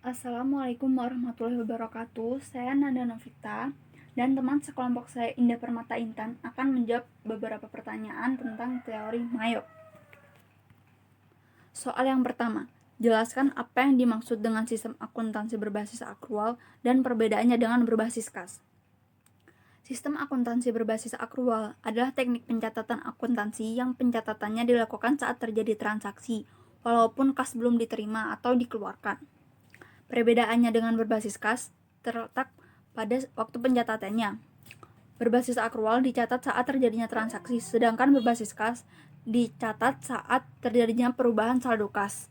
Assalamualaikum warahmatullahi wabarakatuh. Saya Nanda Novita dan teman sekelompok saya Indah Permata Intan akan menjawab beberapa pertanyaan tentang teori Mayop. Soal yang pertama, jelaskan apa yang dimaksud dengan sistem akuntansi berbasis akrual dan perbedaannya dengan berbasis kas. Sistem akuntansi berbasis akrual adalah teknik pencatatan akuntansi yang pencatatannya dilakukan saat terjadi transaksi, walaupun kas belum diterima atau dikeluarkan. Perbedaannya dengan berbasis kas terletak pada waktu pencatatannya. Berbasis akrual dicatat saat terjadinya transaksi, sedangkan berbasis kas dicatat saat terjadinya perubahan saldo kas.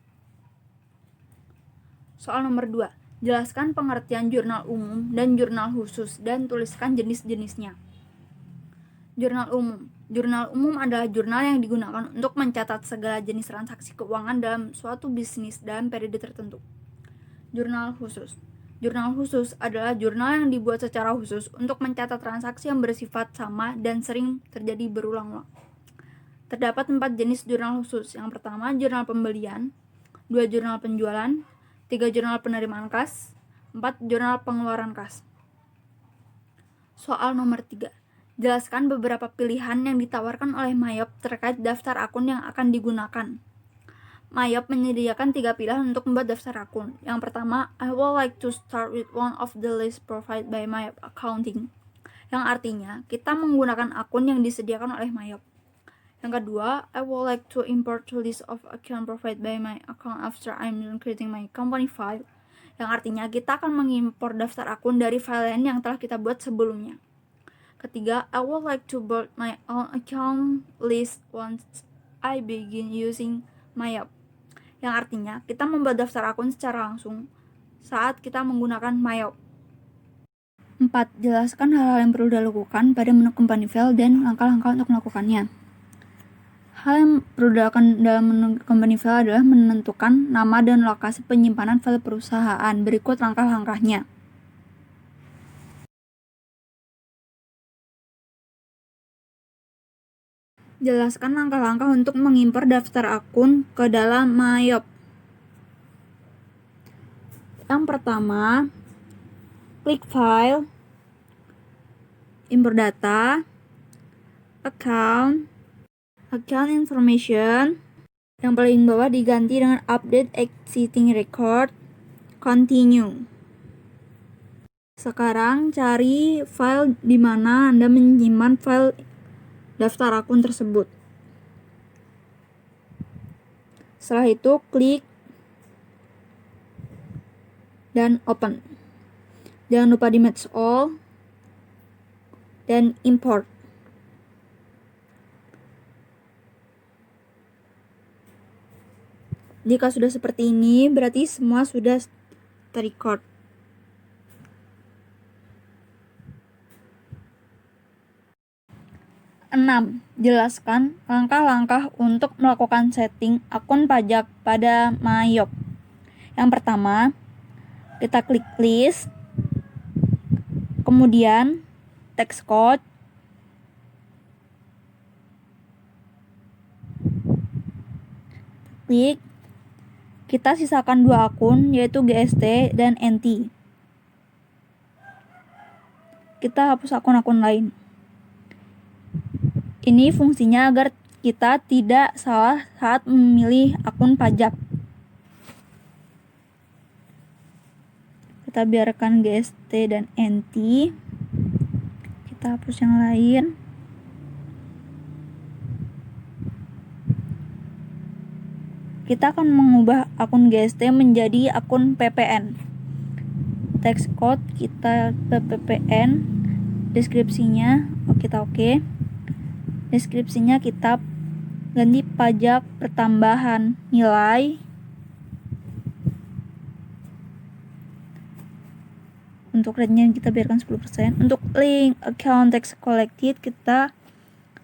Soal nomor 2. Jelaskan pengertian jurnal umum dan jurnal khusus dan tuliskan jenis-jenisnya. Jurnal umum. Jurnal umum adalah jurnal yang digunakan untuk mencatat segala jenis transaksi keuangan dalam suatu bisnis dalam periode tertentu. Jurnal khusus. Jurnal khusus adalah jurnal yang dibuat secara khusus untuk mencatat transaksi yang bersifat sama dan sering terjadi berulang-ulang. Terdapat 4 jenis jurnal khusus. Yang pertama, jurnal pembelian, 2 jurnal penjualan, 3 jurnal penerimaan kas, 4 jurnal pengeluaran kas. Soal nomor 3. Jelaskan beberapa pilihan yang ditawarkan oleh Mayop terkait daftar akun yang akan digunakan. Mayop menyediakan 3 pilihan untuk membuat daftar akun. Yang pertama, I would like to start with one of the list provided by Mayop Accounting, yang artinya kita menggunakan akun yang disediakan oleh Mayop. Yang kedua, I would like to import the list of account provided by my account after I'm done creating my company file, yang artinya kita akan mengimpor daftar akun dari file lain yang telah kita buat sebelumnya. Ketiga, I would like to build my own account list once I begin using Mayop, yang artinya kita membuat daftar akun secara langsung saat kita menggunakan Mayop. 4. Jelaskan hal-hal yang perlu dilakukan pada menu company file dan langkah-langkah untuk melakukannya. Hal yang perlu dilakukan dalam menu company file adalah menentukan nama dan lokasi penyimpanan file perusahaan. Berikut langkah-langkahnya. Jelaskan langkah-langkah untuk mengimpor daftar akun ke dalam Mayop. Yang pertama, klik File, Import Data, Account Information. Yang paling bawah diganti dengan Update Existing Record, Continue. Sekarang cari file di mana Anda menyimpan file daftar akun tersebut. Setelah itu klik dan open. Jangan lupa di match all dan import. Jika sudah seperti ini, berarti semua sudah terrecord. Jelaskan langkah-langkah untuk melakukan setting akun pajak pada Mayop. Yang pertama, kita klik list, kemudian text code, klik, kita sisakan 2 akun yaitu GST dan NT. Kita hapus akun-akun lain. Ini fungsinya agar kita tidak salah saat memilih akun pajak. Kita biarkan GST dan NT. Kita hapus yang lain. Kita akan mengubah akun GST menjadi akun PPN. Text code kita ke PPN. Deskripsinya kita oke. Deskripsinya kita ganti pajak pertambahan nilai. Untuk rate-nya kita biarkan 10%. Untuk link account tax collected kita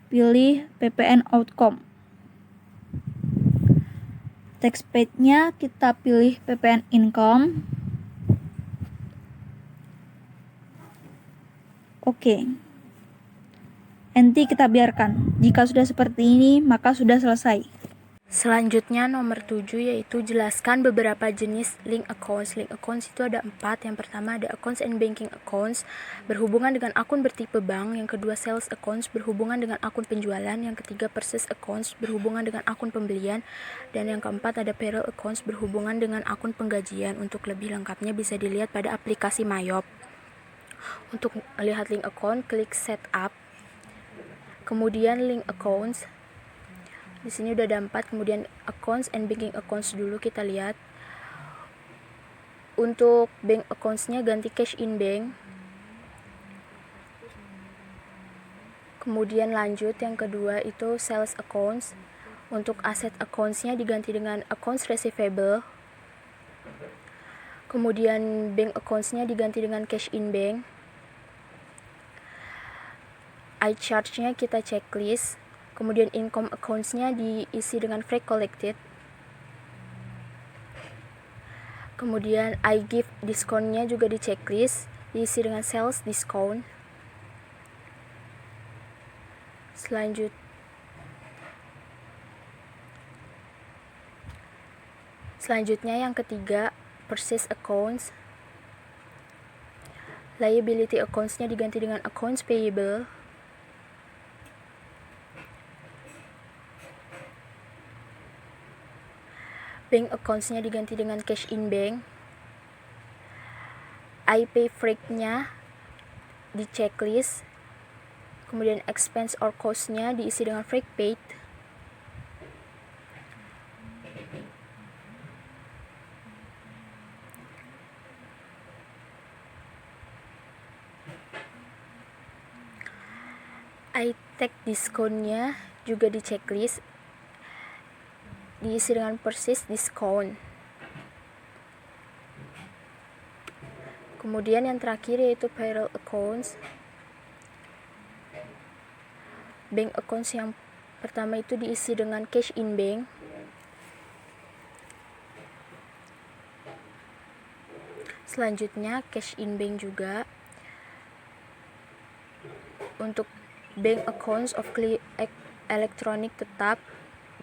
pilih PPN outcome. Tax paid-nya kita pilih PPN income. Oke. NT kita biarkan. Jika sudah seperti ini, maka sudah selesai. Selanjutnya nomor 7 yaitu jelaskan beberapa jenis link accounts. Link accounts itu ada 4. Yang pertama ada accounts and banking accounts, berhubungan dengan akun bertipe bank. Yang kedua sales accounts, berhubungan dengan akun penjualan. Yang ketiga purchase accounts, berhubungan dengan akun pembelian. Dan yang keempat ada payroll accounts, berhubungan dengan akun penggajian. Untuk lebih lengkapnya bisa dilihat pada aplikasi Mayop. Untuk melihat link account, klik setup, kemudian link accounts. Di sini udah ada 4, kemudian accounts and banking accounts dulu kita lihat. Untuk bank accounts-nya ganti cash in bank. Kemudian lanjut yang kedua itu sales accounts. Untuk asset accounts-nya diganti dengan accounts receivable. Kemudian bank accounts-nya diganti dengan cash in bank. iCharge-nya kita checklist. Kemudian income accounts-nya diisi dengan freight collected. Kemudian iGift discount-nya juga di checklist, diisi dengan sales discount. Selanjutnya yang ketiga, purchase accounts. Liability accounts-nya diganti dengan accounts payable. Bank accounts-nya diganti dengan cash in bank. iPay freight-nya di checklist. Kemudian expense or cost-nya diisi dengan freight paid. iTech discount-nya juga di checklist, diisi dengan purchase discount. Kemudian yang terakhir yaitu payroll accounts. Bank accounts yang pertama itu diisi dengan cash in bank. Selanjutnya cash in bank juga. Untuk bank accounts of electronic tetap,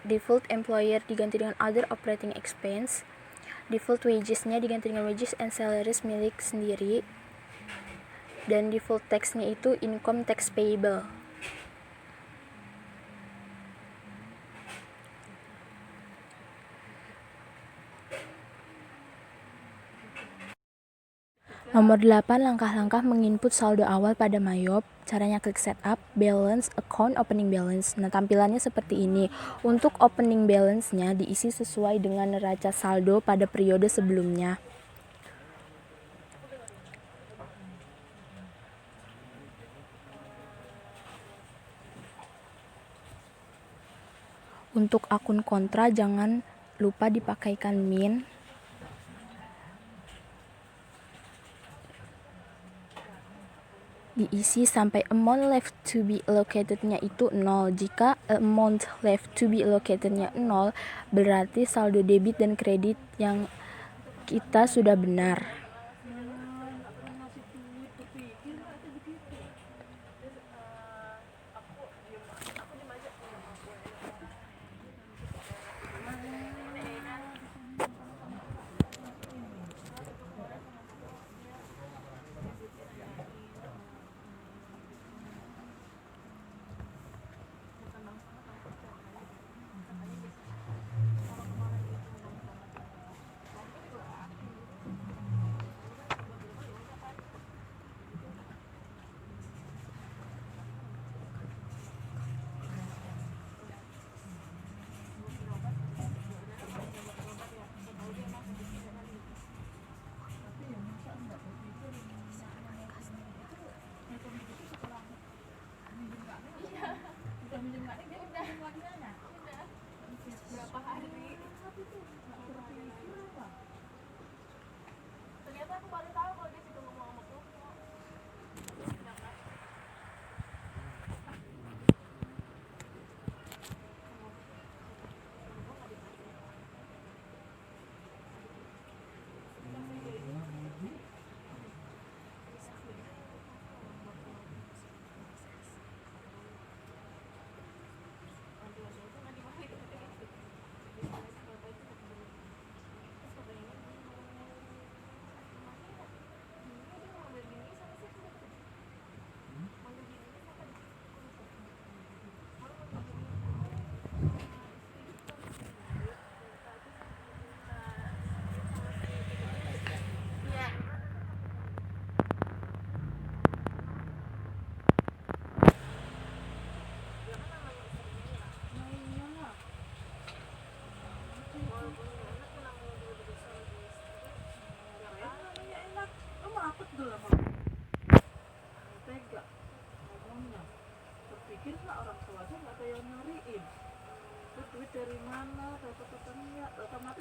default employer diganti dengan other operating expense. Default wages-nya diganti dengan wages and salaries milik sendiri. Dan default tax-nya itu income tax payable. Nomor 8, langkah-langkah menginput saldo awal pada Mayop. Caranya klik setup, balance, account, opening balance. Nah, tampilannya seperti ini. Untuk opening balance-nya diisi sesuai dengan neraca saldo pada periode sebelumnya. Untuk akun kontra jangan lupa dipakaikan min. Diisi sampai amount left to be allocated-nya itu 0. Jika amount left to be allocated-nya 0, berarti saldo debit dan kredit yang kita sudah benar.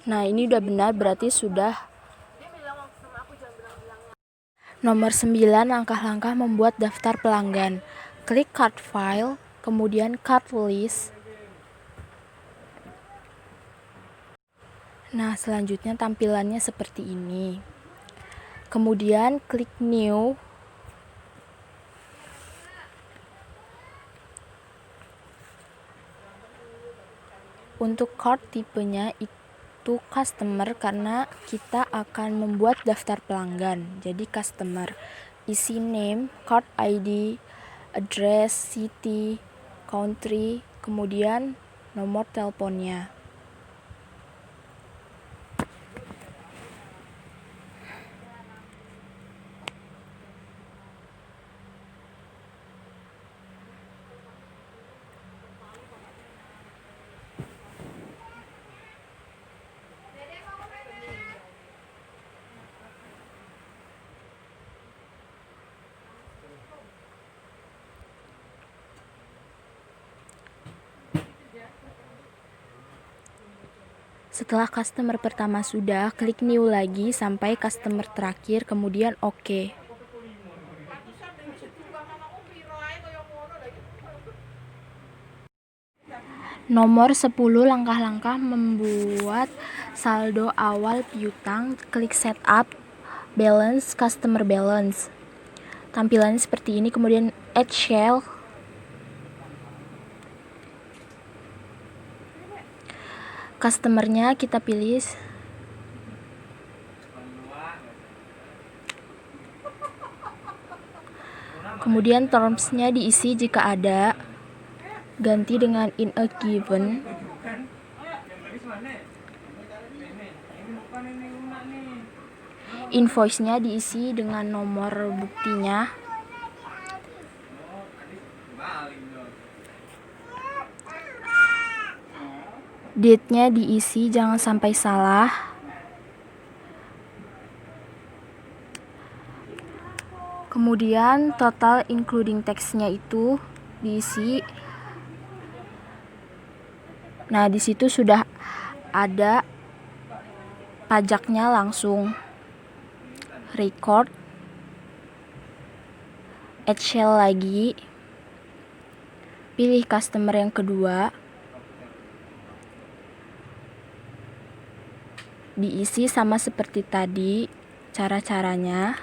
Nah, ini udah benar, berarti sudah. Nomor 9, langkah-langkah membuat daftar pelanggan. Klik cart file, kemudian cart list. Nah, selanjutnya tampilannya seperti ini. Kemudian klik new. Untuk cart tipenya itu customer karena kita akan membuat daftar pelanggan. Jadi customer. Isi name, cart ID, address, city, country, kemudian nomor teleponnya. Setelah customer pertama sudah, klik new lagi sampai customer terakhir, kemudian oke. Nomor 10, langkah-langkah membuat saldo awal piutang. Klik setup, balance, customer balance. Tampilannya seperti ini, kemudian add shell. Customernya kita pilih. Kemudian termsnya diisi jika ada. Ganti dengan in a given. Invoice-nya diisi dengan nomor buktinya. Date-nya diisi, jangan sampai salah. Kemudian total including tax-nya itu diisi. Nah, di situ sudah ada pajaknya langsung. Record. Add shell lagi. Pilih customer yang kedua. Diisi sama seperti tadi cara-caranya.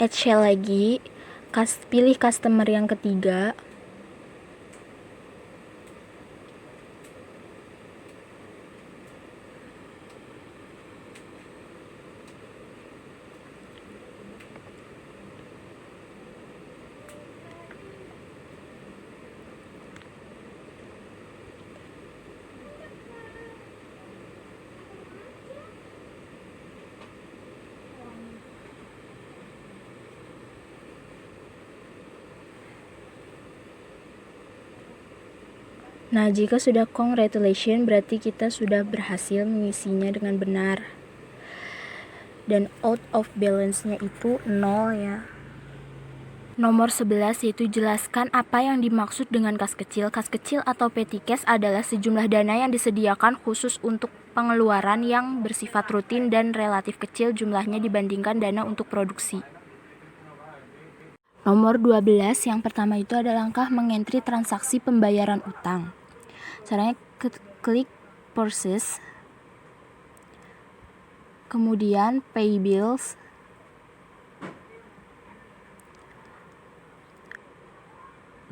Add shell lagi, pilih customer yang ketiga. Nah, jika sudah congratulations, berarti kita sudah berhasil mengisinya dengan benar. Dan out of balance-nya itu 0 ya. Nomor 11 yaitu jelaskan apa yang dimaksud dengan kas kecil. Kas kecil atau petty cash adalah sejumlah dana yang disediakan khusus untuk pengeluaran yang bersifat rutin dan relatif kecil jumlahnya dibandingkan dana untuk produksi. Nomor 12, yang pertama itu ada langkah mengentri transaksi pembayaran utang. Caranya klik process, kemudian pay bills,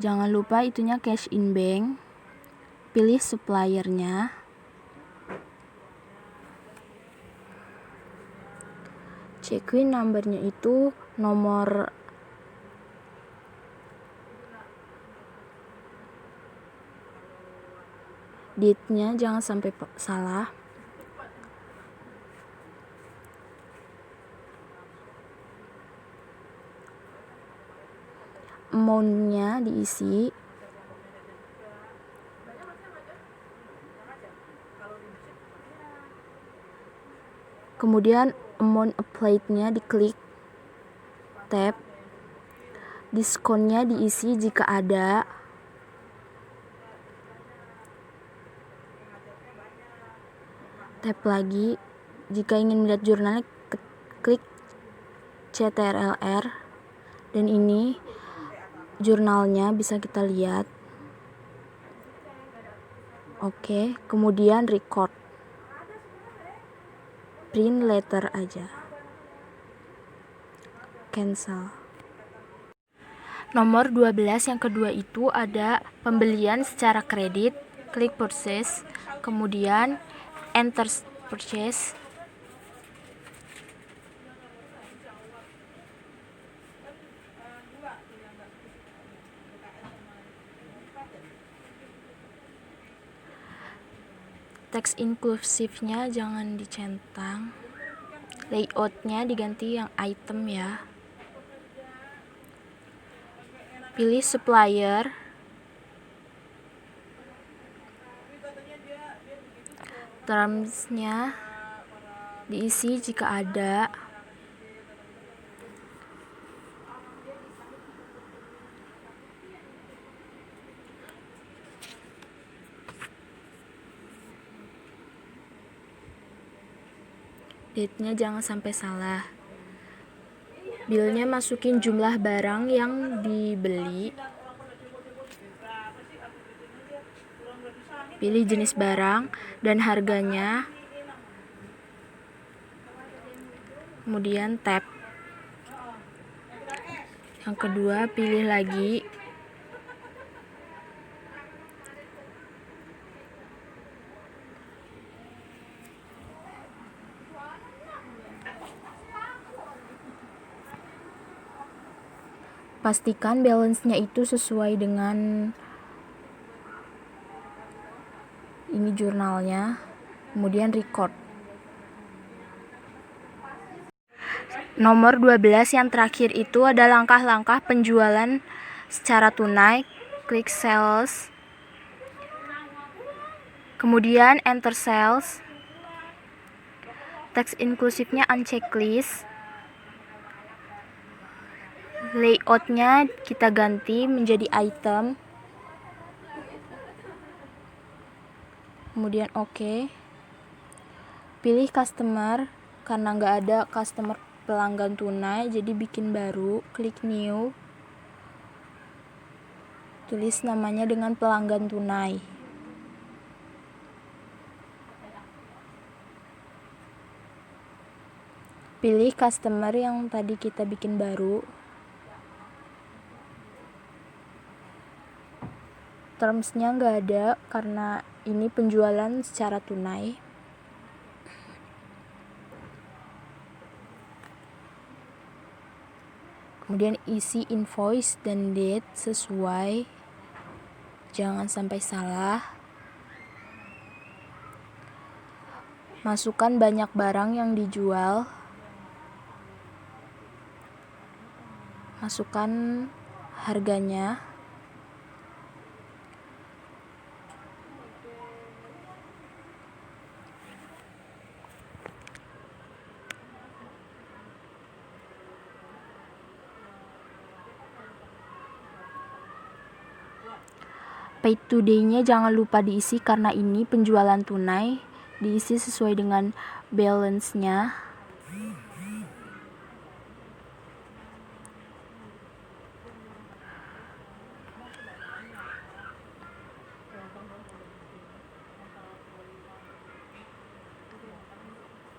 jangan lupa itunya cash in bank, pilih suppliernya, check-in numbernya itu nomor Date-nya jangan sampai salah. Amount-nya diisi. Kemudian amount applied-nya diklik, tab. Diskonnya diisi jika ada. Tab lagi. Jika ingin melihat jurnalnya, klik CTRL-R. Dan ini jurnalnya bisa kita lihat. Oke, kemudian record. Print letter aja. Cancel. Nomor 12 yang kedua itu ada pembelian secara kredit. Klik purchase, kemudian enter purchase. Teks inklusifnya jangan dicentang. Layoutnya diganti yang item ya. Pilih supplier. Termsnya diisi jika ada. Date-nya jangan sampai salah. Bill-nya masukin jumlah barang yang dibeli. Pilih jenis barang dan harganya. Kemudian tab. Yang kedua, pilih lagi. Pastikan balance-nya itu sesuai dengan ini jurnalnya. Kemudian record. Nomor 12 yang terakhir itu ada langkah-langkah penjualan secara tunai. Klik sales. Kemudian enter sales. Teks inklusifnya unchecklist. Layoutnya kita ganti menjadi item. Kemudian oke. Pilih customer. Karena nggak ada customer pelanggan tunai, jadi bikin baru. Klik new. Tulis namanya dengan pelanggan tunai. Pilih customer yang tadi kita bikin baru. Termsnya nggak ada karena ini penjualan secara tunai. Kemudian isi invoice dan date sesuai, jangan sampai salah. Masukkan banyak barang yang dijual. Masukkan harganya. Pay today-nya jangan lupa diisi karena ini penjualan tunai. Diisi sesuai dengan balance-nya.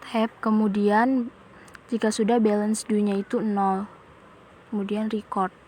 Tab, kemudian jika sudah balance due-nya itu 0. Kemudian record.